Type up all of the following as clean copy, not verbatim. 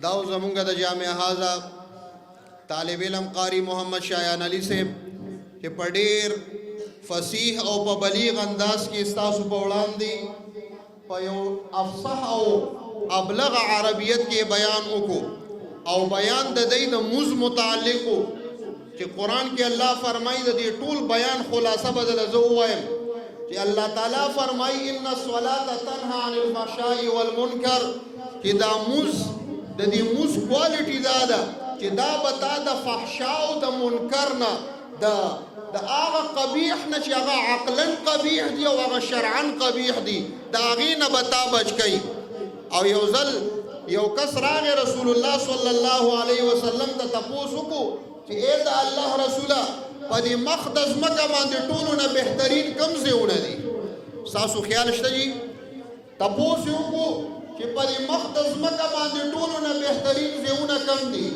داو زمونږ د جامع هاذا طالب علم قاری محمد شایان علي صاحب چې په ډېر فصیح او په بلیغ انداز کې ستاسو په وړاندې په یو افصح او ابلغ عربیت کې بیان وکړو او بیان د دې د موز متعلق چې قرآن کې الله فرمایي د دې ټول بیان خلاصه بدل زه ووایم چې الله تعالی فرمایي ان الصلاة تنهى عن الفحشاء والمنکر چې دا موز د دې موز کوالټي دا ده چې دا به تا د فحشا او د منکر نه د هغه قبیح نه چې هغه عقلا قبیح دی او هغه شرعا قبیح دی د هغې نه به تا بچ کوي او یو ځل یو کس راغی رسول الله صلی الله علیه وسلم ته تپوس وکړو چې ای د الله رسوله په دې مخ د ځمکه باندې ټولو نه بهترین کوم ځایونه دي ستاسو خیال شته جي تپوس یې وکړو چې په دې مخ د ځمکه باندې ټولو نه بهترین ځایونه کم دي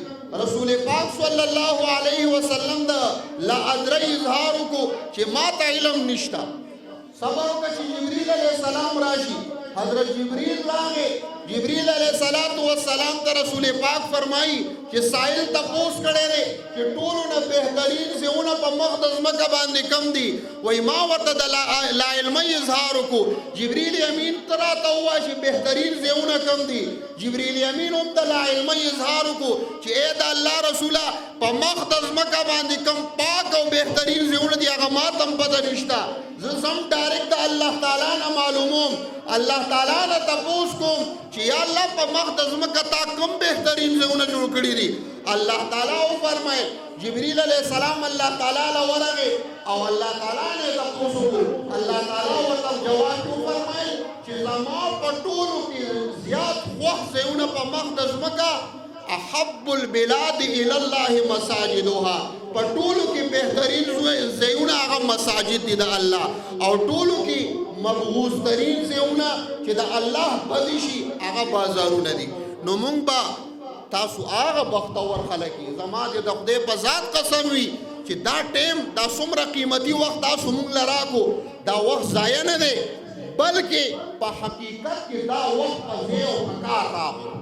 رسول پاک صلی الله علیه وسلم دا لا ادری اظهار وکړو چې ما ته علم نشته صبر وکړه چې جبریل علیه السلام راشي حضرت جبریل راغی جبریل علیہ السلام ته رسول پاک فرمائی چې سائل تپوس کړی دی چې ټولو نه بهترین ځایونه په مخ د ځمکه باندې کم دي وایي ما ورته د لا علمۍ اظهار وکړو جبریل امین ته راته ووایه چې بهترین ځایونه کم دي جبریل امین هم د لا علمۍ اظهار وکړو چې ای د الله رسوله په مخ د ځمکه باندې کم پاک او بهترین ځایونه دي هغه ما ته هم پته نشته زه ځم ډایرکټ د الله تعالی نه معلوموم الله تعالی نه تپوس کوم چې یا الله په مخ د ځمکه تا کوم بهترین ځایونه جوړ کړي دي الله تعالی وفرمایل جبریل علیه السلام الله تعالی له ورغی او الله تعالی نه تپوس وکړو الله تعالی ورته جواب وفرمایل چې زما په ټولو کې زیات خوښ ځایونه په مخ د ځمکه احب البلاد الى الله مساجدها په ټولو کې بهترین ځایونه هغه مساجد دي د الله او ټولو کې مبغوث ترین ځایونه چې د الله بدي شي هغه بازارونه دي نو مونږ به تاسو هغه بختور خلک یې زما د خدای په ذات قسم وي چې دا ټیم دا څومره قیمتي وخت تاسو مونږ له راکو دا وخت ضایع نه دی بلکې په حقیقت کې دا وخت په ځای او په کار راغلو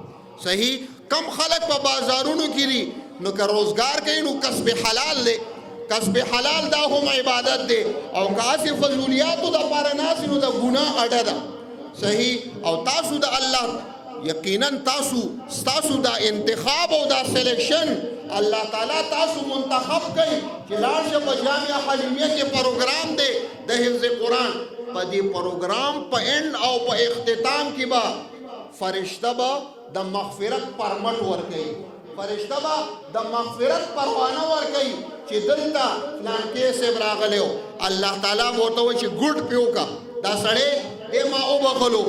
صحیح کم خلک په بازارونو کې دي نو که روزګار کوي نو کسب حلال دی کسب حلال دا هم عبادت دی او کاسې فضولیاتو دپاره ناست نو د ګناه اډه ده صحیح او تاسو د الله یقینا ستاسو دا انتخاب او دا سلیکشن الله تعالی تاسو منتخب کوي چې لاړ شئ په جامع حلیمیه کې پروګرام دی د حفظ قرآن په دې پروګرام په اینډ او په اختتام کې به فرشته به د مغفرت پرمټ ورکوي فرشته به د مغفرت پروانه ورکوي چې دلته فلانکې صاحب راغلی و الله تعالی به ورته وایي چې ګوډ پې وکړه دا سړی ای ما وبخلو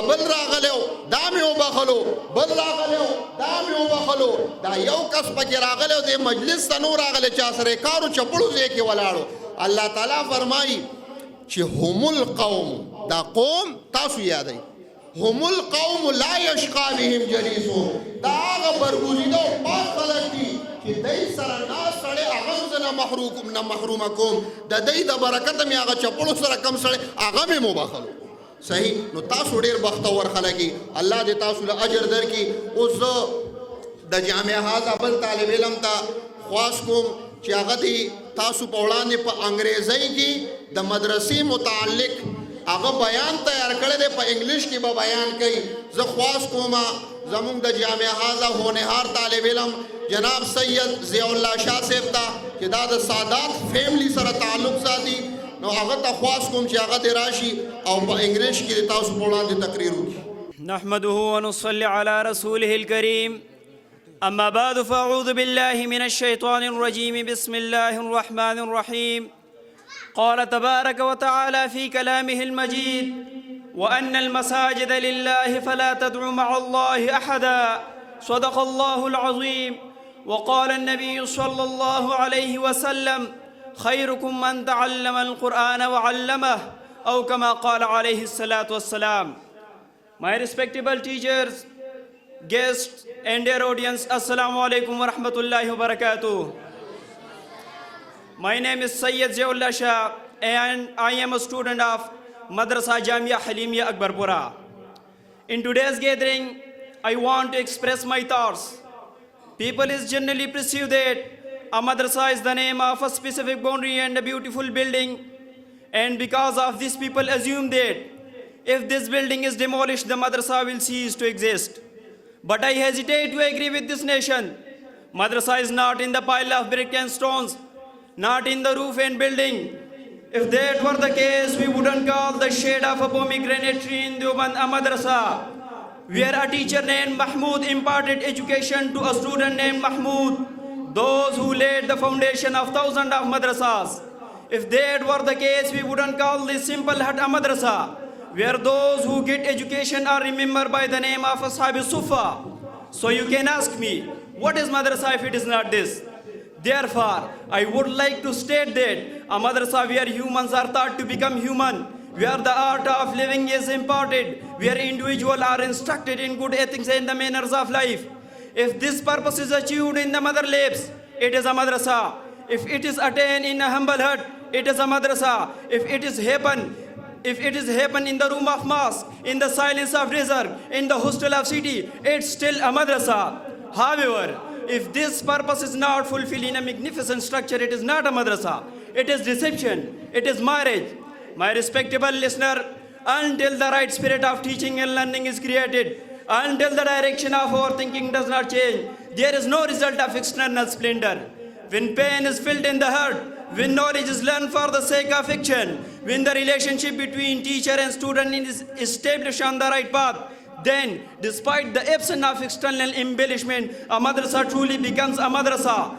بل راغلی و دا مې وبخلو بل راغلی و دا مې وبخلو دا یو کس پکې راغلی و دې مجلس ته نو راغلی چا سره یې کارو چپړو ځای کې ولاړو الله تعالی فرمایي چې هم القوم دا قوم تاسو یادوئ هم القوم لا یشقا بهم جلیسهم دا هغه برګوزیده او پاک خلک دي چې دی سره ناست سړی هغه هم زه نه محرومه کوم د دی د برکته مې هغه چپړو سره کم سړی هغه مې مبخلو صحیح نو تاسو ډېر بختور خلک یې الله دې تاسو له اجر درکړي اوس زه د جامع هاذا بل طالب علم ته خواست کوم چې هغه دې تاسو په وړاندې په انګریزۍ کې د مدرسې متعلق هغه بیان تیار کړی دی په انګلیش کې به بیان کوي زه خواست کوم زمونږ د جامع هاذا هونهار طالب علم جناب سید ضیاء الله شاه صاحب ته چې دا د سادات فیملی سره تعلق ساتي نو هغه ته خواست کوم چې هغه دې راشي او په انګلیش کې تاسو په وړاندې تقریر وکړي نحمده ونصلي على رسوله الكريم أما بعد فأعوذ بالله من الشيطان الرجيم بسم الله الرحمن الرحيم قال تبارك وتعالى في كلامه المجيد وأن المساجد لله فلا تدعوا مع الله أحدا صدق الله العظيم وقال النبي صلى الله عليه وسلم خيركم من تعلم القرآن وعلمه أو كما قال عليه الصلاة والسلام. My respectable teachers, guests and dear audience, Assalamu alaikum wa rahmatullahi wa barakatuh. My name is Sayyid Ziaullah Shah and I am a student of Madrasa Jamia Halimia Akbarpura. In today's gathering, I want to express my thoughts. People is generally perceive that a madrasa is the name of a specific boundary and a beautiful building. And because of this, people assume that if this building is demolished, the madrasa will cease to exist. But I hesitate to agree with this nation. Madrasa is not in the pile of brick and stones, not in the roof and building. If that were the case, we wouldn't call the shade of a pomegranate tree in Deoband a madrasa, where a teacher named Mahmoud imparted education to a student named Mahmoud, those who laid the foundation of thousands of madrasas. If that were the case, we wouldn't call this simple hut a madrasa, where those who get education are remembered by the name of Ashab Sufa. So you can ask me, what is madrasa if it is not this? Therefore, I would like to state that a madrasa where humans are taught to become human, where the art of living is imparted, where individuals are instructed in good ethics and the manners of life. If this purpose is achieved in the mother lips, it is a madrasa. If it is attained in a humble hut, it is a madrasa. If it is happen in the room of mosque, in the silence of desert, in the hostel of city, it's still a madrasa. However, if this purpose is not fulfilled in a magnificent structure, it is not a madrasa. It is deception. It is marriage. My respectable listener, until the right spirit of teaching and learning is created, until the direction of our thinking does not change, there is no result of external splendor. When pain is felt in the heart, when knowledge is learned for the sake of action, when the relationship between teacher and student is established on the right path, then, despite the absence of external embellishment, a madrasa truly becomes a madrasa.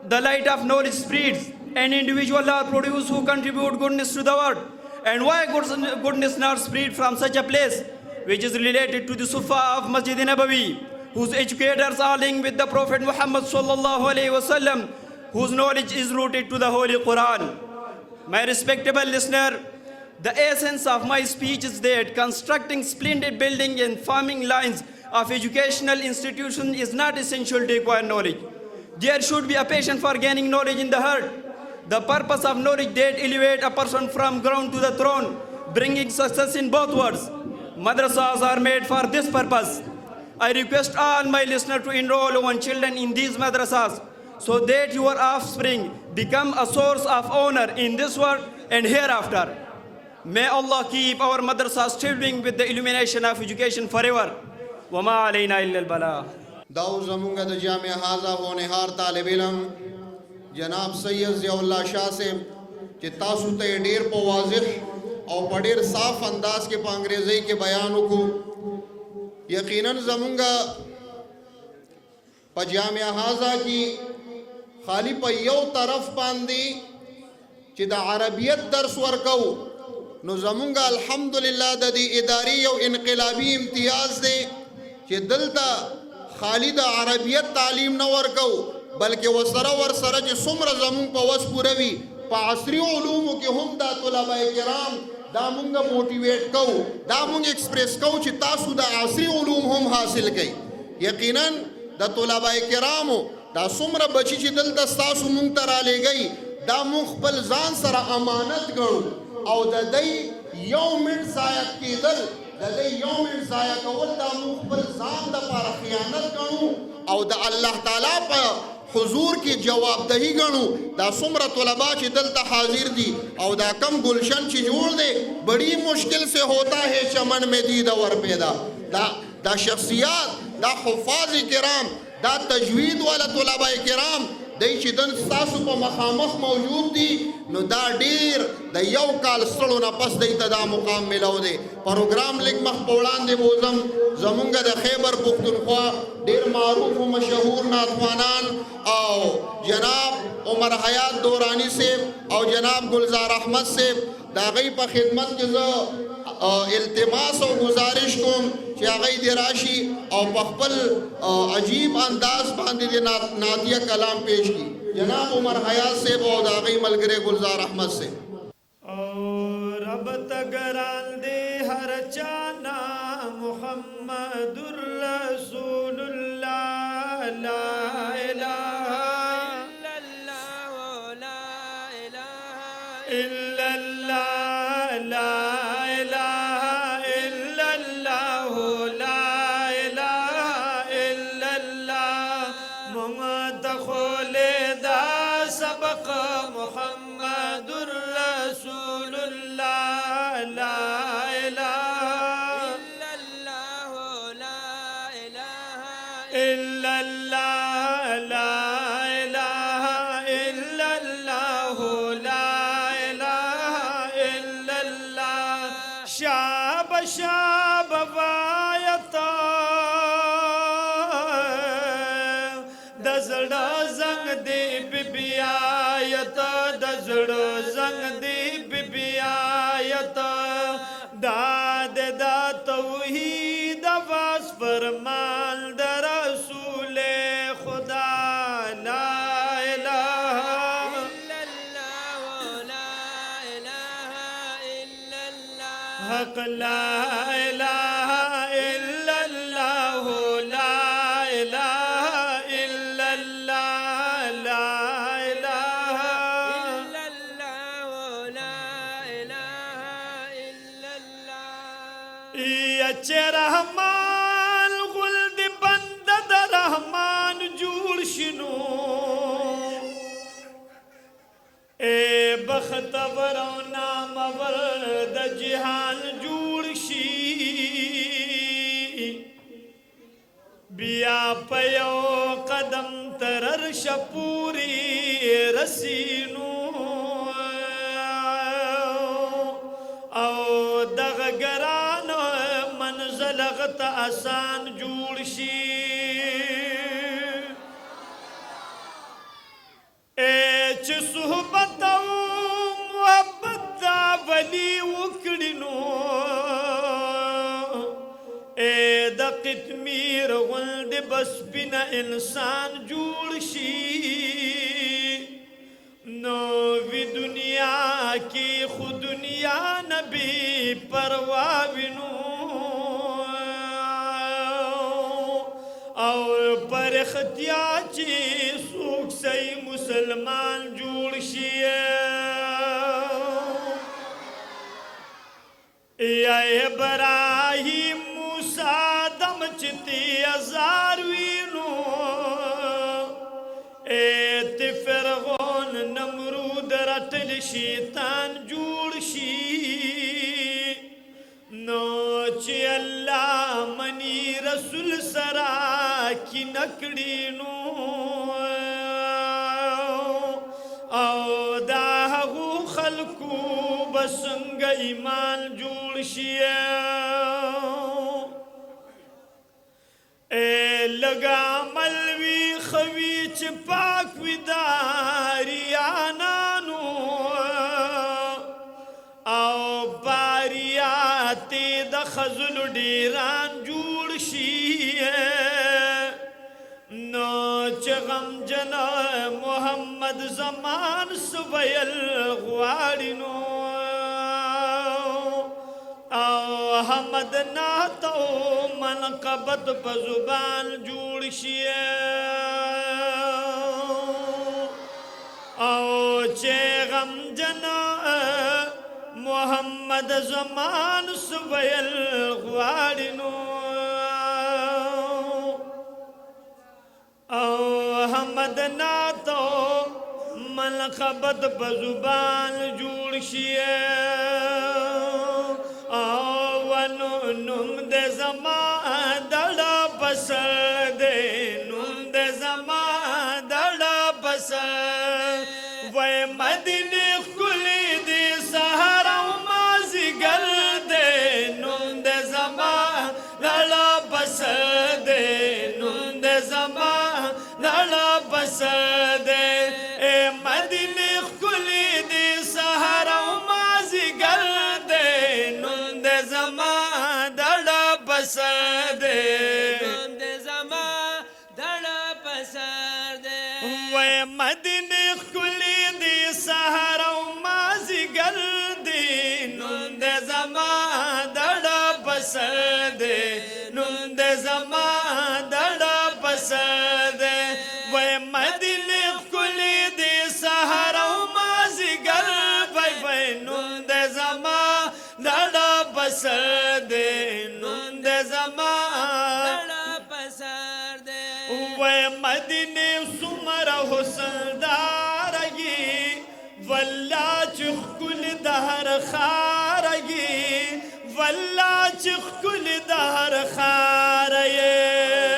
The light of knowledge spreads, and individuals are produced who contribute goodness to the world. And why goodness not spread from such a place, which is related to the Sufa of Masjid Nabawi, whose educators are linked with the Prophet Muhammad sallallahu alaihi wasallam, whose knowledge is rooted to the Holy Quran. My respectable listener, the essence of my speech is that constructing splendid buildings and forming lines of educational institutions is not essential to acquire knowledge. There should be a passion for gaining knowledge in the heart. The purpose of knowledge that elevates a person from ground to the throne, bringing success in both worlds. Madrasas are made for this purpose. I request all my listeners to enroll one children in these madrasas so that your offspring become a source of honor in this world and hereafter. May Allah keep our madrasas thriving with the illumination of education forever. وَمَا عَلَيْنَا إِلَّا الْبَلَاغُ. दाऊ जमुंगा द जामिया हाजा होनहार तालिब इल्म जनाब सैयद ज़ियाउल्लाह शाह से कि तासु ते ढेर पो वाज़िह और बड़ेर साफ अंदाज के पा अंग्रेज़ी के बयानों को यकीनन जमुंगा पा जामिया हाजा की खाली पा यौ तरफ पांदी कि द अरबियत दर्स वर्कौ नो जमुंगा अल्हम्दुलिल्लाह द दी इदारी और इनक़िलाबी इम्तियाज़ दे कि दलता खाली द अरबियत तालीम न वर्कौ बल्कि वसरा वरसरा जे सुमर जमुंग पवस पुरवी पा असरी उलूम के हम दा तुलबाए किराम दा मुंगा मोटिवेट कौ दा मुंग एक्सप्रेस कौ कि तासु दा असरी उलूम हम हासिल कई यकीनन दा तुलबाए किराम दा सुमर बची ची दल दस्तासु मुंग तरा ले गई दा मुखबल जान सरा अमानत गणु और दा दई यौमिन सायक की दल दा दई यौमिन सायक अवल दा मुखबल जान दा पारा खियानत गणु और दा अल्लाह ताला पा हुजूर की जवाबदही गणु दा सुमरा तुलबा ची दलता हाजिर दी और दा कम गुलशन ची जोड़ दे बड़ी मुश्किल से होता है चमन में दीदा वर पैदा दा शख्सियात दा हुफ़ाज़ किराम दा तजवीद वाला तुलबा किराम दई ची दन सासु पा मखामख मौजूद दी नो दा डीर दा यौ काल सड़ो ना पस दई ता दा मुकाम मिलाओ दे प्रोग्राम लिख मख पौड़ान दे बोजम जमुंगा दा खैबर पुख्तनख्वा डेर मारूफ व मशहूर नातवानान और जनाब उमर हयात दौरानी से और जनाब गुलजार अहमद से दागई पर खिदमत के जो इल्तिमास और गुजारिश को चागई दिराशी और पखपल अजीब अंदाज बांधे दे नादिया कलाम पेश की जनाब उमर हयात से और दागई मलगरे गुलजार अहमद से और अब तगरान दे हर चाना मुहम्मदुर रसूलुल्लाह ला इलाहा इल्लल्लाह ला इलाहा इल्लल्लाह ला इलाहा چا بوایتا دزړ زنګ دی بیبیایت دزړ زنګ دی بیبیایت داد دا توحید واس فرمان در رسول خدا لا اله الا الله لا اله الا الله حق لا اله الا الله لا اله الا الله لا اله الا الله لا اله الا الله یا چې رحمان غل دی بند د رحمان جوړ شنو اے بختور او نامور د جهان جوړ شي بیا په یو قدم ترر شپوري رسینو او دغه ګران منزل غت آسان جوړ شي اے چې صحبت او محبت دا ولی وکړینو اے د قطمیر غوند بس بنا انسان جوړ شي نو وی دنیا کی خود دنیا نبی پروا وینو او پر ختیا چې سوک سی مسلمان جوړ شي یا ابراهیم موسی دم چتی ازار وینو ایت فرعون نمرود رتل شیطان جوړ شي نو چې الله منی رسول سرا کی نکړي نو او دا هغو خلکو بسنګ ایمان جوړ شي اے لگا ملوی خوی چ پاک وی داریانانو او باریات د خزل ډیران جوړ شي نو چې غم جنا محمد زمان سویل غواړینو او حمد ناتو منقبت په زبان جوړ شي او چې غم جنا محمد زمان سویل غواړینو او حمد ناتو منقبت په زبان جوړ شي نوم د زما دړه بس دې نوم د زما دړه بس وای مدینه خلی دې سحر او مازیګر دې نوم د زما دړه بس دې نوم د زما دړه بس دې اے مدینه خلی دې سحر او مازیګر دې نوم د زما پسر دے نوم دے زما دڑا پسر دے وے مدینہ کلی دی سحر او مازیګر دی نوم دے زما دڑا پسر دے نوم دے زما دڑا پسر دے وے مدینہ کلی دی سحر او مازیګر وے نوم دے زما دڑا پسر دے مدینه سمر حسن دارگی والله چې کل دهر خارگی والله چې کل دهر خارگی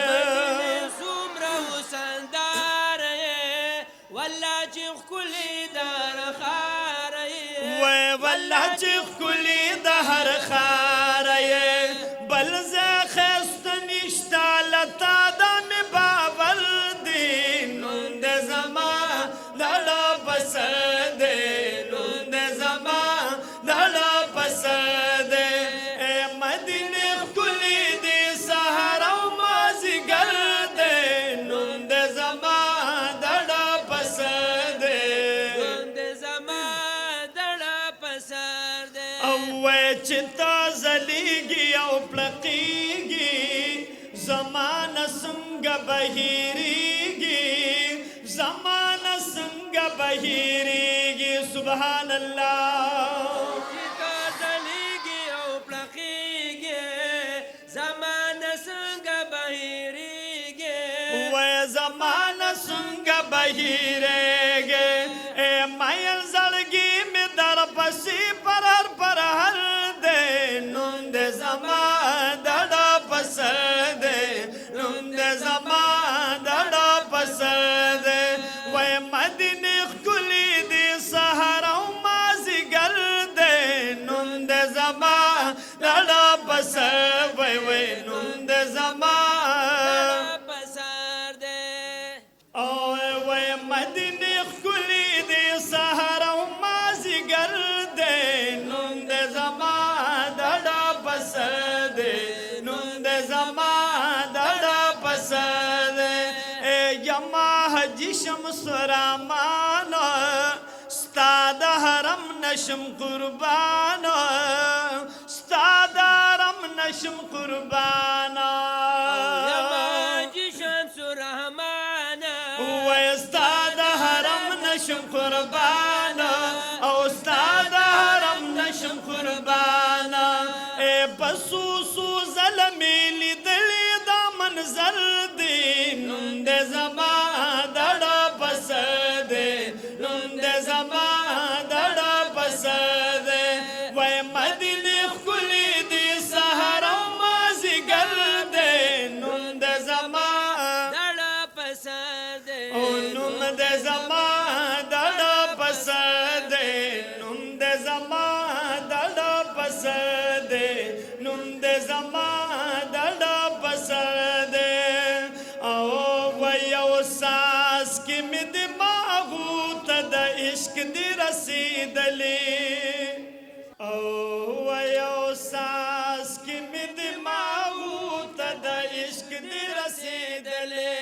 مدینه سمر حسن دارگی والله چې کل دهر خارگی والله چې کل دهر خارگی پلقیگی زمانہ سنگ بہیریگی زمانہ سنگ بہیریگی سبحان اللہ زمانہ سنگ بہیریگی اے مائل زلگی میں در پسی پرر پرہر دے نند زمان دڑا پسر دے نند زمان دڑا پسر دے وے مدینی کلی دی سہروں مازی گر دے نند زمان دڑا پسر وے وے نند زمان مدینی کلی دی سہروں مازی گر دے نند زمان دڑا پسر دے نند زمان دڑا پسر دے اے یما حجی شمس رامان ستاد حرم نشم قربان ستاد حرم نشم قربان نشم قربان او استاد حرم نشم قربان اے بسوسو ظلمی لیدلی دا منظر دی نند زمان دڑا پسر دے نند زمان دڑا پسر دے وے مدینی کلی دی سہروں مازی گر دے نند زمان دڑا پسر دے او نند زمان نند زمان دڑا پسر دے نند زمان دڑا پسر دے او ویو ساس کی می دماغو تا دا عشق دی رسیدلی او ویو ساس کی می دماغو تا دا عشق دی رسیدلی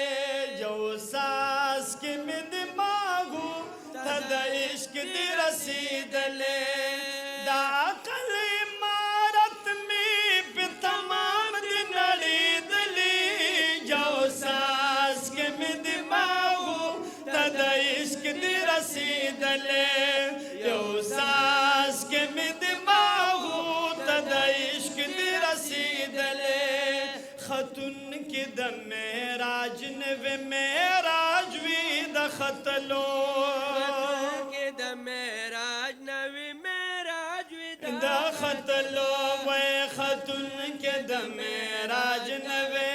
یو ساس کی می دماغو دا عشق دی رسیدلے دا عقل امارت میں پہ تمام دی نڑی دلی جو ساس کے میں دماغو دا عشق دی رسیدلے جو ساس کے میں دماغو دا عشق دی رسیدلے خطن کی دا میراج نوے میراج وی دا خطلو دا خطلو وے خطن کے دا میراج نوے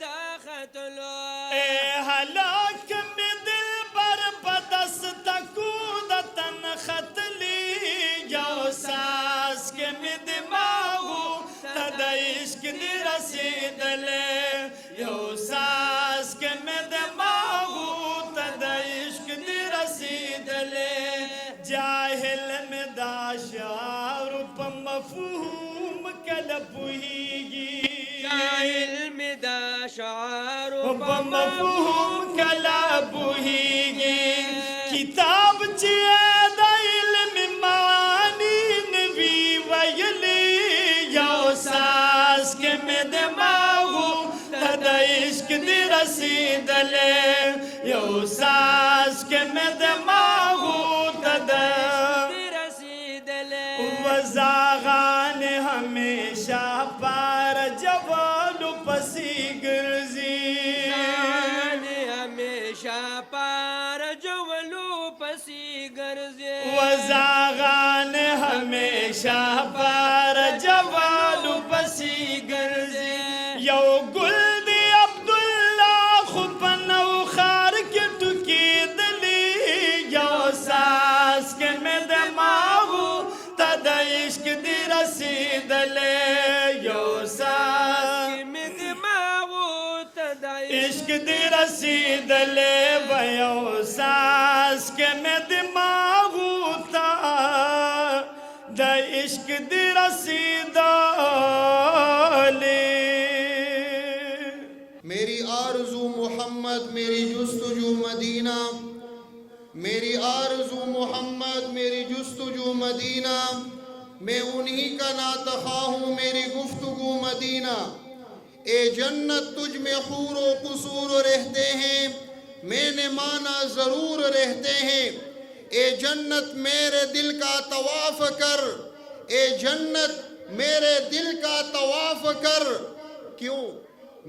دا خطلو اے حلاک میں دل بر بدس تکو دا تن خطلی جو ساس کے میں دماغو تا دا عشق دی رسیدلے جو ساس کے میں دماغو تا دا عشق دی رسیدلے جاہل میں دا شعر پا مفہوم کل پوہیگی جاہل میں دا شعر پا مفہوم کل پوہیگی کتاب چیئے دا علم معانی نبی ویلی یو ساس کے میں دماغو تا دا عشق دی رسیدلے یو ساس کے میں دماغو تا دا وزاغان ہمیشہ پار جوالو پسی گرزی ہمیشہ پار جوالو پسی گرزی وزاغان ہمیشہ پار جوالو پسی گرزی یو گل دی عبداللہ خوپنو خار کے ٹکی دلی یو ساس کے میں دماغو تا دا عشق دی رسیدلے یو ساس کے میں دماغو تا دا عشق دی رسیدلے ویو ساس کے میں دماغو تا دا عشق دی رسیدلے میری آرزو محمد میری جستجو مدینہ میری آرزو محمد میری جستجو مدینہ मैं उन्हीं का नातखा हूँ मेरी गुफ्तगू मदीना। ए जन्नत तुझ में हूर व कुसूर रहते हैं, मैंने माना ज़रूर रहते हैं। ए जन्नत मेरे दिल का तवाफ़ कर, ए जन्नत मेरे दिल का तवाफ़ कर। क्यों?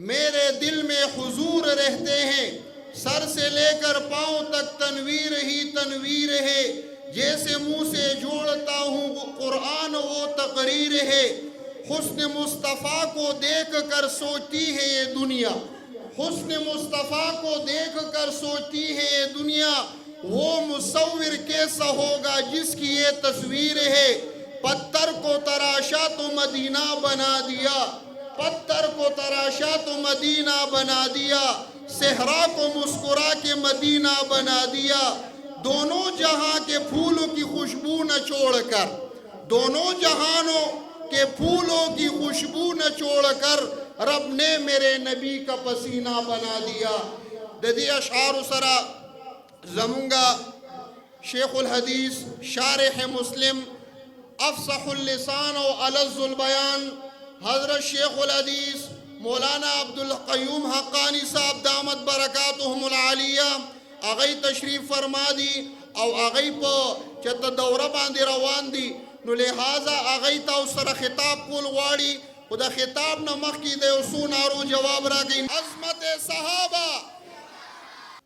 मेरे दिल में हुजूर रहते हैं, सर से लेकर पाँव तक तनवीर ही तनवीर है। जैसे मुँह से जोड़ता हूँ कुरान वो तकरीर है। हुस्न मुस्तफ़ा को देख कर सोचती है ये दुनिया, हुस्न मुस्तफ़ा को देख कर सोचती है ये दुनिया। वो मुसव्विर कैसा होगा जिसकी ये तस्वीर है। पत्थर को तराशा तो मदीना बना दिया, पत्थर को तराशा तो मदीना बना दिया। सहरा को मुस्कुरा के मदीना बना दिया। दोनों जहां के फूलों की खुशबू न छोड़कर, दोनों जहानों के फूलों की खुशबू न छोड़कर रब ने मेरे नबी का पसीना बना दिया। ददी अशार सरा जमुंगा शेखुल हदीस शारिह मुस्लिम अफसहुल लिसान और अलज़्ज़ुल बयान हज़रत शेखुल हदीस मौलाना अब्दुल क़य्यूम हक़ानी साहब दामत बरकातुहुमुल आलिया आगई तशरीफ़ फरमा दी और आगई पर चत दौरा बांधी रवान दी। नो लिहाजा आगई ता उस तरह खिताब कुल वाड़ी खुदा खिताब न मख की दे सुनारो जवाब रा गई। अज़मत सहाबा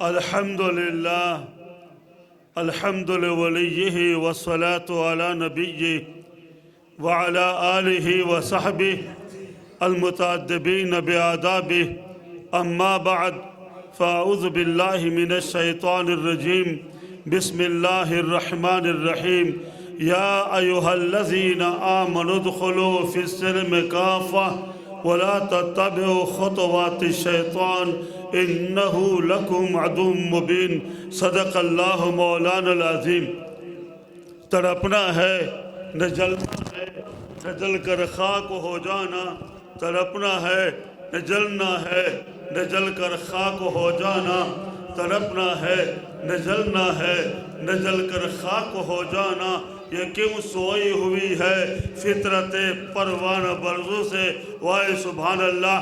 अल्हम्दुलिल्लाह अल्हम्दुलिल्लाह वस्सलातु अला नबिय्यि व अला आलिहि व सहबिहि अल-मुतअद्दिबीन बिआदाबिहि अम्मा बअद फ़अऊज़ु बिल्लाहि मिनश शैतानिर रजीम बिस्मिल्लाहिर रहमानिर रहीम या अय्युहल्लज़ीना आमनु उदख़ुलू फ़िस्सिल्मि काफ़ा व ला तत्तबिउ ख़ुतवातिश शैतान इन्नहु लकुम अदुव्वुम मुबीन। सदक़ल्लाहु मौलाना अज़ीम। तड़पना है न जलना है, न जल कर खाक हो जाना। तड़पना है न जलना है, न जल कर खाक हो जाना। तड़पना है न जलना है, न जल कर खाक हो जाना। ये क्यों सोई हुई है फितरत परवाना बरज़ों से। वाहे सुभान अल्लाह।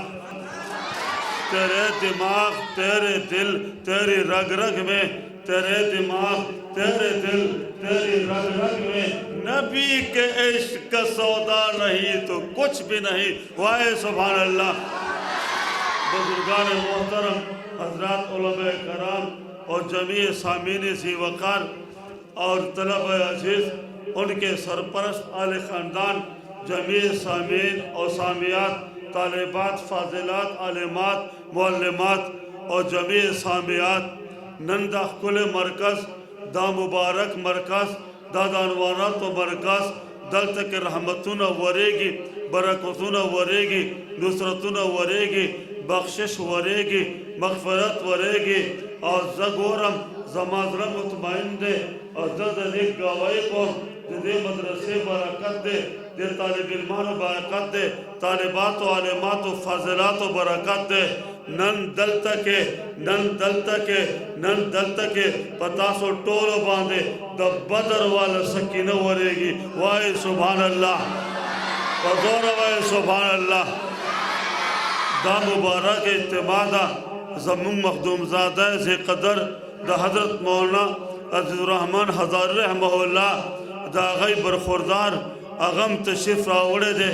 तेरे दिमाग तेरे दिल तेरी रग रग में, तेरे दिमाग तेरे दिल तेरी रग रग में नबी के इश्क का सौदा नहीं तो कुछ भी नहीं। वाहे सुभान अल्लाह। बुजुर्गान मोहतरम हज़रात उलमा कराम और जमी सामीन सी वक़ार और तलब अजीज़, उनके सरपरस्त आले ख़ानदान, जमी सामीन और सामियात, तालिबात, फाजिलात, आलिमात, मुअल्लिमात और जमी सामियात, नंदा कुल मरकज़ दा मुबारक मरकज़ दादानवाना तो मरकज़ दल तक रहमतुन वरेगी, बरकतुन वरेगी, नुसरतुन वरेगी, बख्शिश वरेगी, मग़फ़िरत वरेगी और ज़गोरम ज़माज़रा मुतमईन दे और ज़दलिक गवाही को दे मदरसे बरकत दे तालिब इल्मान बरकत दे, तालिबात व आलिमात व फाज़िलात बरकत दे। नन दल तके नन दल तके नन दल तके पतासो टोलो बांधे द बदर वाला सकीना वरेगी। वाहे सुभान अल्लाह वज़ोर वाहे सुभान अल्लाह। दा मुबारक इत्तिमादा ज़मुन मखदूम ज़ादा से कदर द हज़रत मौलाना अज़ीज़ुर्रहमान हज़ारी रहमहुल्लाह दा गई बरखुरदार अगम तशरीफ़ रावड़े दे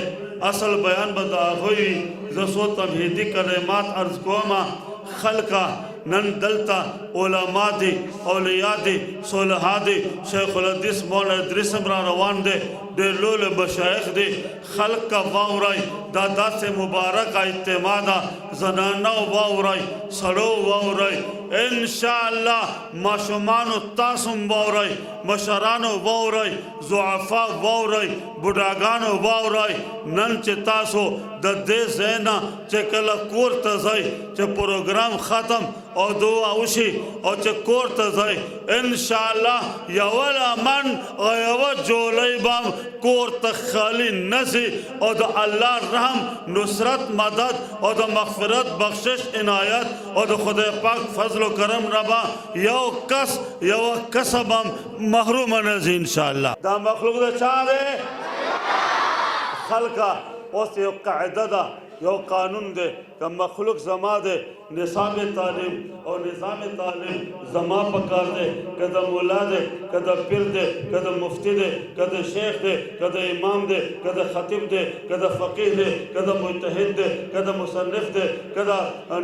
असल बयान बता हुई जसो तमहीदी कलेमात अर्ज़ कोमा खलका नन दलता ओलामादी औलियादी सोलहादी शेखुल हदीस मौलाना इदरीस इमरान रवान दे लोल मशाइख दे खल्क का वाउराई दादा से मुबारक इत्तेमादा जनाना वाउराई सड़ो वाउराई इंशाअल्लाह माशुमानो तासुम वाउराई मशरानो वाउराई ज़ुआफ़ा वाउराई बुढ़ागानो वाउराई नन चे तासो दे ज़ैना चे कला कोर तज़ाई चे प्रोग्राम ख़त्म और दुआ उशी और चे कोर तज़ाई इंशाअल्लाह यवला मन और यव जोलाई बाम कोर तक खाली नसी और द अल्लाह रहम नुसरत मदद और द मग़फ़िरत बख्शिश इनायत और द खुदा पाक फजल करम रबा यो कसबम महरूम नज़ी इंशाअल्लाह। दा मखलूक दा चाहे खलका उस यो कायदा दा यो कानून दे का मखलूक जमा दे निसाब तालीम और निज़ाम तालीम जमा पकार दे कदा मुला दे कदा पिर दे कदा मुफ्ती दे कदा शेख दे कदा इमाम दे कदा खतीब दे कदा फ़कीह दे कदा मुजतहिद दे कदा मुसन्निफ दे कदा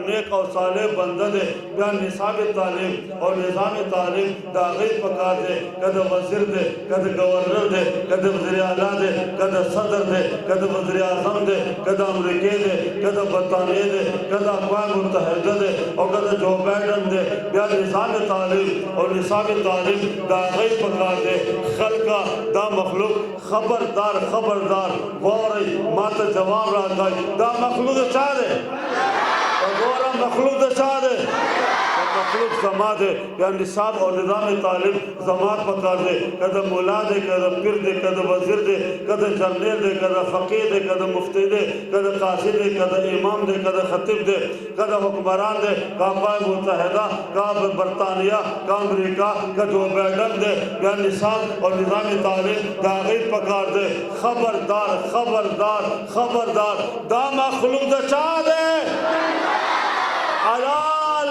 नेक और साले बंदा दे बयान निसाब तालीम और निज़ाम तालीम दाग़ी पकार दे कदा वज़ीर दे कदा गवर्नर दे कदा वज़ीर आला दे कदा सदर दे कदा वज़ीर आज़म दे कदा अमरीकी दे कदा बरतानिया दे कदा अक़वाम मुत्तहिदा दे और कदा जो बाइडन दे या निज़ाम तालीम और निसाब तालीम दाग़ी पकार दे खलका दा मखलूक खबरदार खबरदार गौरी मात जवाब रहा दा मखलूक चाह दे और गौरा मखलूक चाह दे मखलूक जमा दे या निसाब और निज़ाम तालीम जमात पकार दे कदा मुला दे कदा पिर दे कदा वज़ीर दे कदा जर्नल दे कदा फ़कीह दे कदा मुफ्ती दे कदा कासी दे कदा इमाम दे कदा खतीब दे कदा हुक्मरान दे का अक़वाम मुत्तहिदा का बरतानिया का अमरीका का जो बाइडन दे या निसाब और निज़ाम तालीम दाग़ी पकार दे खबरदार खबरदार खबरदार दा मखलूक चाह दे अला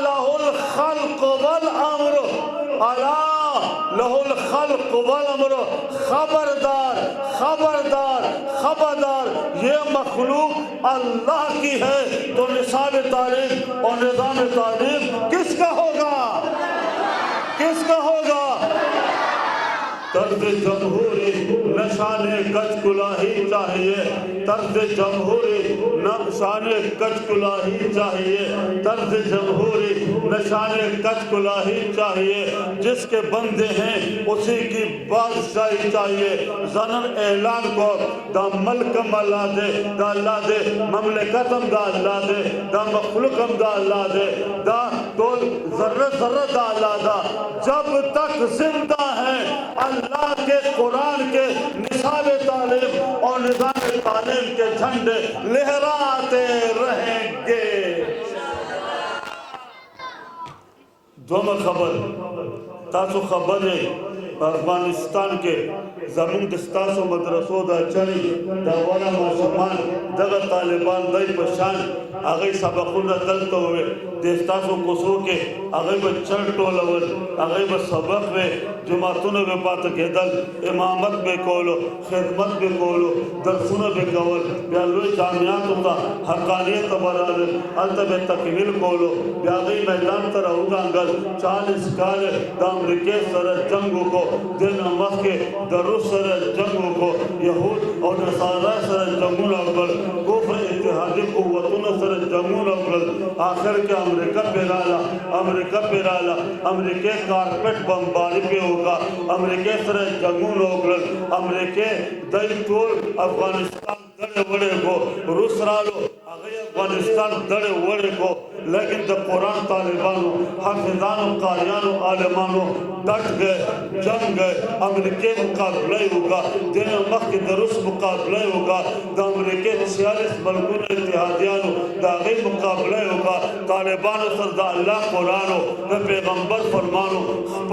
लहुल खल्क़ वल अम्र अला लहुल खल्क़ वल अम्र खबरदार खबरदार खबरदार ये मखलूक अल्लाह की है तो निसाब तालीम और निज़ाम तालीम किसका होगा किसका होगा तर्ज जमहूरी नशाने कच कुलाही चाहिए तर्ज जमहूरी नशाने कच कुलाही चाहिए तर्ज जमहूरी नशाने कच कुलाही चाहिए जिसके बंदे हैं उसी की बादशाही चाहिए ज़नन ऐलान को दा मलकम अल्लाह दे दा अल्लाह दे ममलकतम दा अल्लाह दे दा मखलूकम दा अल्लाह दे दा तो ज़र्रे ज़र्रे दा अल्लाह दा जब तक जिंदा है अल्लाह के कुरान के निसाब तालीम और निज़ाम तालीम के झंडे लहराते रहेंगे। दोनों खबर तासु खबर है अफगानिस्तान के ज़मीन दस्तासो मदरसो दा चरी दा वाला मुसलमान दगा तालिबान दई पशान आगे सबकुना दलते हुए दस्तासो कुसो के आगे बच्चन टोलवर आगे बस सबक में जमातुन में बात के दल इमामत में कोलो खिदमत में कोलो दरसुन में कवल या लोई जामियात का हकानियत बराल अंत में तकमील कोलो यागी मैदान तर उदांगल 40 काल अमरीके सर जंगों को दिन मख के दरुस सर जंगों को यहूद और नसारा सर जंगुल अव्वल कुफ्र इत्तेहादी कुव्वतुन सर जंगुल अव्वल आखिर के अमरीका पे राला अमरीके कारपेट बमबारी पे होगा अमरीके सर जंगुल अव्वल अमरीके दई टोल अफगानिस्तान दड़े वड़े को रूस रालो अफगानिस्तान दड़े वड़े को लेकिन द कुरान तालिबानों हाफिजानों कारियानों आलिमानों डट गए जंग गए अमरीके मुकाबला होगा दिन मख के दरुस मुकाबला होगा द अमरीके 46 मुल्कों इत्तेहादियानों दागी मुकाबला होगा तालिबानों सरदा अल्लाह कुरानो द पैगंबर फरमानो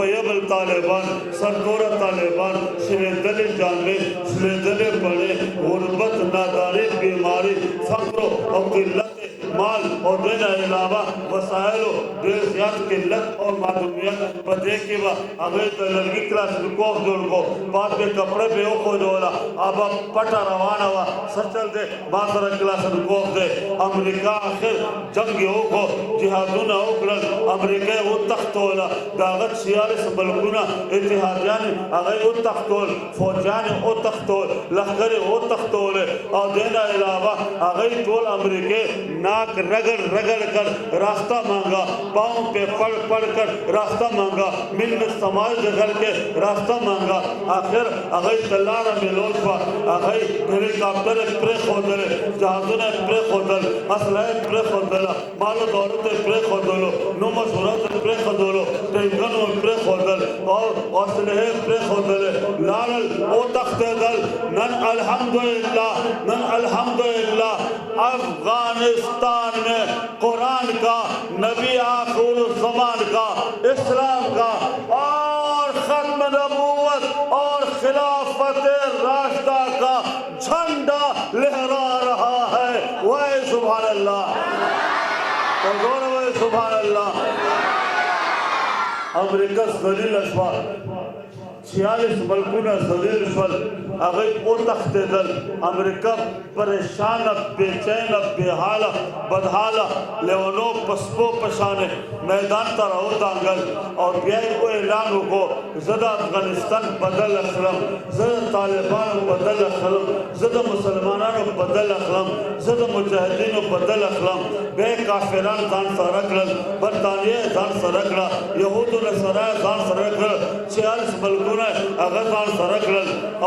पयबल तालिबान सरदोरा तालिबान सिलेदल जानवे सिलेदल बड़े गुर्बत नादारी बीमारी फक्र और किल्लत माल और दिन अलावा वसाइलों देशियात किल्लत और मालूमियत बदे के बाद अगर तो लड़की क्लास रुको जोड़ को बाद में कपड़े पे हो को जोड़ा अब पटा रवाना हुआ सचल दे बादर क्लास रुको दे अमेरिका आखिर जंग हो को जिहादुन ओकलन अमेरिका वो तख्तोला दागत 46 मुल्कुना इत्तेहादियान अगर वो तख्तोल फौजान वो तख्तोल लश्कर वो तख्तोल और दिन अलावा अगर टोल अमेरिका नाक रगड़ रगड़ कर रास्ता मांगा पाँव पे पड़ पड़ कर रास्ता मांगा मिन्नत समाज जगल के रास्ता मांगा आखिर अगर तलारा मिलोल पर अगर हेलीकॉप्टर प्रे खोदल जहाज़ों प्रे खोदल असलह प्रे खोदल मालो दौलत प्रे खोदलो नुमा सूरत प्रे खोदलो टेंगन प्रे खोदल और असलह प्रे खोदल लाल ओ तख्ते दल नन अल्हम्दुलिल्लाह अफगानिस्तान में कुरान का नबी आखिर ज़मान का इस्लाम का और खत्म नबूवत और खिलाफत राशिदा का झंडा भाई सुभान अल्लाह, और दोनों भाई सुभान अल्लाह। अमेरिका जलील अशवाल 46 मुल्कों ने जलील अशवाल अगर वो तख्ते दल अमेरिका परेशान बेचैन बेहाल बदहाल लेवनो पस्पो पशाने मैदान तराओ दांगल और ब्याह को ऐलान को ज़दा अफगानिस्तान बदल अखलम ज़दा तालिबान बदल अखलम ज़दा मुसलमानों बदल अखलम ज़दा मुजाहिदीन बदल अखलम बे काफिरान दान सरकल बरतानिया दान सरकला यहूद नसरा दान सरकल 46 मुल्कों ने अगर दान सरकल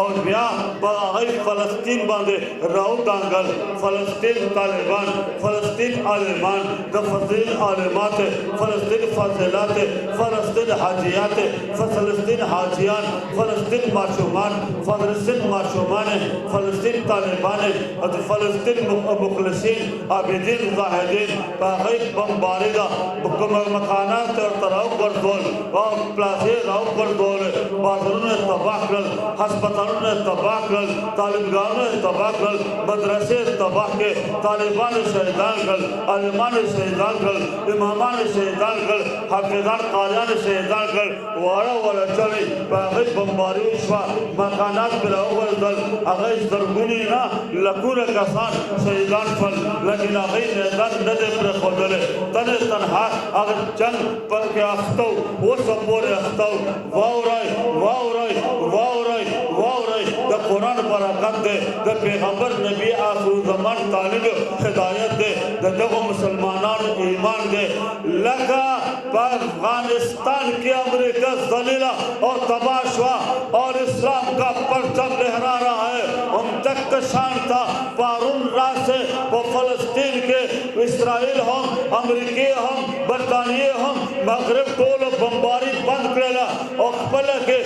और ब्याह बागी फ़लस्तीन बांधे राउ दांगल फ़लस्तीन तालिबान फ़लस्तीन आलिमान द फ़लस्तीन आलिमात फ़लस्तीन फ़ाज़िलात फ़लस्तीन हाजियात फ़लस्तीन हाजियान फ़लस्तीन माशूमान फ़लस्तीन माशूमान फ़लस्तीन तालिबान और फ़लस्तीन मुखलसीन आबिदीन ज़ाहिदीन बागी बम्बारिदा मकानात और तराउ बरदोल और प्लाजे राउ बरदोल बाज़ारों ने तबाह कर हस्पतालों ने तबाह कर तालिबानों ने तबाह कर मदरसे तबाह के तालिबान शहीदान कर आलिमान शहीदान कर इमामान शहीदान कर हाफिजान कालियान शहीदान कर वारा वाला चले बागी बम्बारी उश्वा मकानात बिराओ दल अगैस दरगुनी ना लकूर कसान शहीदान फल लेकिन अगैस मैदान नदे पर खोदले तने तनहा अगर जंग पर के अख्तो वो सपोरे अख्तो वाउराय वाउराय वाउराय वाउराय द कुरान बरकत दे द पैगंबर नबी आखिर ज़मान तालिब हिदायत दे द जगह मुसलमानान ईमान दे लगा अफगानिस्तान के अमेरिका जलीला और तबाशवा और इस्लाम का परचम लहरा रहा है हम तक का शान था पारून रात से वो फ़लस्तीन के इसराइल हम अमेरिकी हम बरतानिये हम मगरब टोल बम्बारी बंद करेला और पल के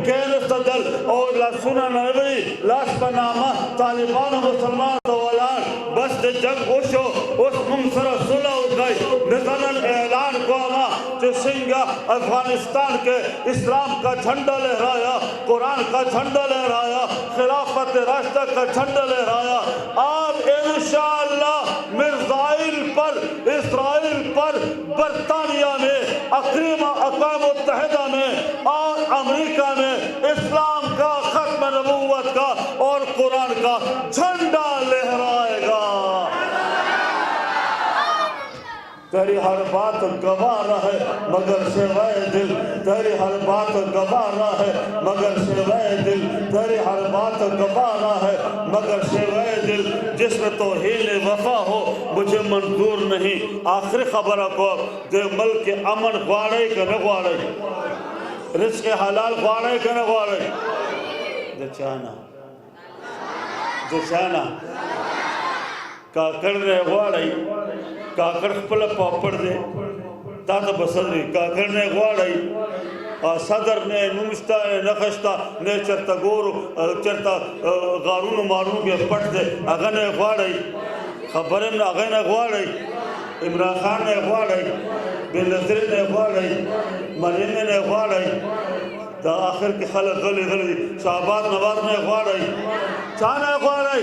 गैर सदल और लसुना नबी लाश पनामा तालिबान मुसलमान तवालान बस दे जंग ओशो उस मुमसर सुलह हो गई निज़ान ऐलान को आमा जो सिंगा अफगानिस्तान के इस्लाम का झंडा लहराया कुरान का झंडा लहराया खिलाफत रास्ता का झंडा लहराया अब इंशाअल्लाह इसराइल पर बरतानिया में अक़वाम मुत्तहिदा में और अमेरिका में इस्लाम का खत्म नबूवत का और कुरान का झंडा लहराएगा। तेरी हर बात गवारा है मगर सिवाय दिल तेरी हर बात गवारा है मगर सिवाय दिल तेरी हर बात गवारा है मगर सिवाय दिल जिसमें तौहीन वफा हो मुझे मंजूर नहीं। आखिरी खबर को दे मुल्क के अमन ख्वाड़े के न ख्वाड़े रिज़्क़ हलाल ख्वाड़े के न ख्वाड़े दचाना दचाना काकड़ ने ख्वाड़े काकड़ खपल पापड़ दे तात बसरी काकड़ ने ख्वाड़े सदर ने नुमस्ता नखस्ता ने चरता गोर चरता गारून मारून के पट दे अगन ने ख्वाड़े खबर ने अगन ने ख्वाड़े इमरान खान ने ख्वाड़े बेनज़ीर ने ख्वाड़े मरीम ने ख्वाड़े ता आखिर के खलक गली गली शाहबाज नवाज ने ख्वाड़े चाने ख्वाड़े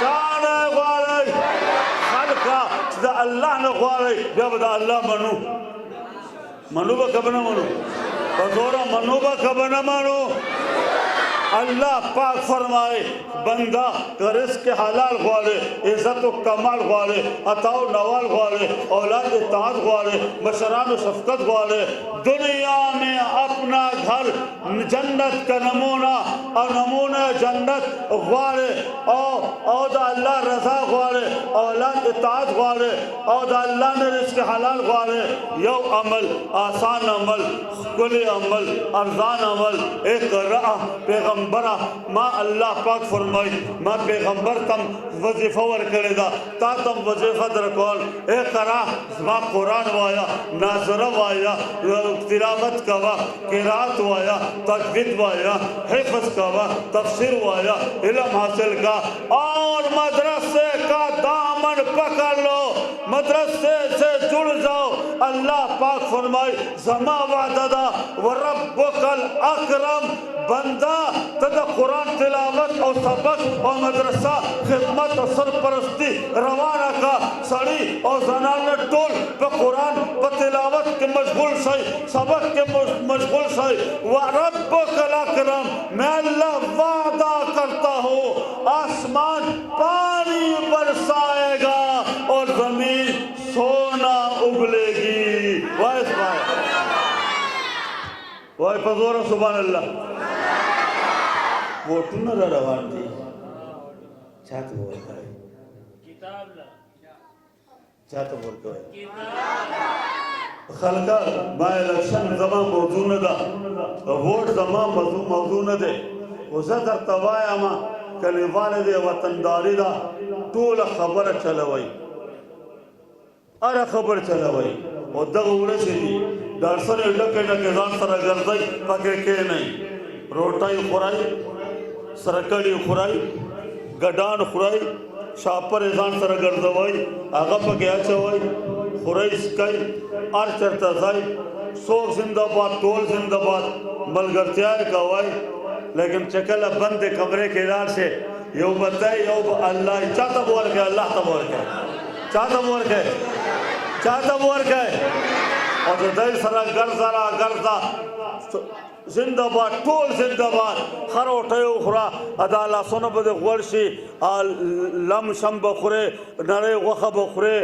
चाने ख्वाड़े खलका अल्लाह ने ख्वाड़े जब अल्लाह मनु मनु बा कब न मनु बदौरा मनु बा कब न मनु अल्लाह पाक फरमाए बंदा रिज़्क़ के हलाल ख्वाले इज़्ज़त व कमाल ख्वाले अताउ नवाल ख्वाले औलाद इत्ताअत ख्वाले मशरान व शफ़क़त ख्वाले दुनिया में अपना घर जन्नत का नमूना और नमूना जन्नत ख्वाले और अल्लाह रज़ा ख्वाले औलाद इत्ताअत ख्वाले और अल्लाह ने रिज़्क़ हलाल ख्वाले यो अमल आसान अमल कुली अमल अरजान अमल एक राह पैगम्बरा माँ अल्लाह पाक फरमाई माँ पैगम्बर तम वजीफ़ा वर करेगा ता तम वजीफ़ा दरकौल एक राह माँ कुरान वाया नाज़रा वाया तिलावत कवा किरात वाया तजवीद वाया हिफ्ज़ कवा तफसीर वाया इल्म हासिल का और मदरसे का दामन कुरान पकड़ लो, मदरसे से जुड़ जाओ। अल्लाह पाक फरमाए जमा वादा व रब्बुकल अकरम, बंदा तदा कुरान तिलावत और सबक और मदरसा खिदमत और सरपरस्ती रवाना का सड़ी और जनान टोल पर कुरान पर तिलावत के मशगूल सही, सबक के मशगूल सही। व रब्बुकल अकरम, मैं अल्लाह वादा करता हूँ आसमान पानी बरसाएगा और जमीन सोना उगलेगी। वाह पजोर सुभान अल्लाह। वो टुनर रवान थी छात बोल कर किताब ला छात बोल कर खलका बाय इलेक्शन जमा मौजू न दा वोट जमा मौजू न दे वज़दर तवाया मा कल वालिद वतनदारी दा टोल खबर चलवई अरे खबर चलवई और दगुड़े से दी दर्शन लके लके जान सर गर्दई पके के नहीं रोटाई खुराई सरकड़ी खुराई गडान खुराई शापर जान सर गर्दवई आगा पके चवई खुराई स्काई आर चरता जाई सो जिंदाबाद टोल जिंदाबाद मलगरत्याय कवाई। लेकिन चकल बंद कमरे के इलाज से यो बताए यो अल्लाह चाहता बोल के अल्लाह तबोर के चाहता बोल के चाहता बोल के और तो दल सरा गर्दा जिंदाबाद टोल जिंदाबाद खर उठे उखरा अदाला सुन बद वर्षी लम शम बखरे नरे वख बखरे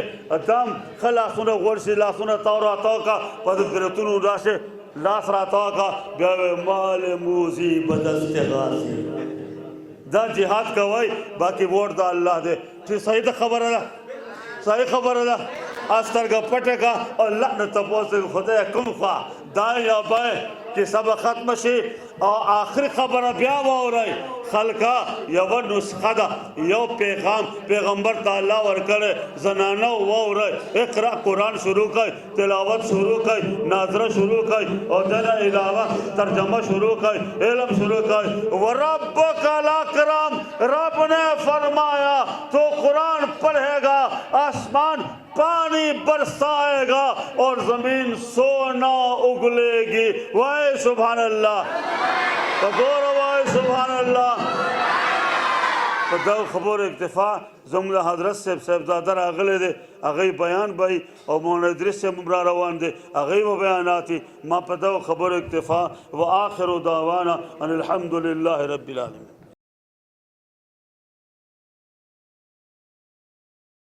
दम खला सुन वर्षी ला सुन तौरा तौका पद फिरतुनु राशे लास राता का गवे माल मूजी बदस्ते गासी दा जिहाद का वही बाकी वोट दा अल्लाह दे। ठीक सही तो खबर है, सही खबर है। अस्तर का पटे का और अल्लाह ने तपोस खुदा कुम खा दाएं या बाएं कि सब खत्म शी और आखिरी खबर ब्याह हो रही खलका यव नुस्खा यो पैगाम पैगंबर ताला वर करे जनाना वो रहे इकरा कुरान शुरू कर तिलावत शुरू कर नाजरा शुरू कर और जना इलावा तर्जमा शुरू कर इल्म शुरू कर। व रब्बुकल अकरम, रब ने फरमाया तो कुरान पढ़ेगा आसमान पानी बरसाएगा और जमीन सोना उगलेगी। वाह सुभान अल्लाह वाह सुभान अल्लाह। तो खबर इक्तफा जुमला हजरत से साहबजादा अगले दे अगई बयान भाई और मोहन से मुमरा रवान दे अगई वो बयान आती माँ पदा खबर इक्तफा व आखिर दावाना अनिल हम्दुलिल्लाहि रब्बिल आलमीन।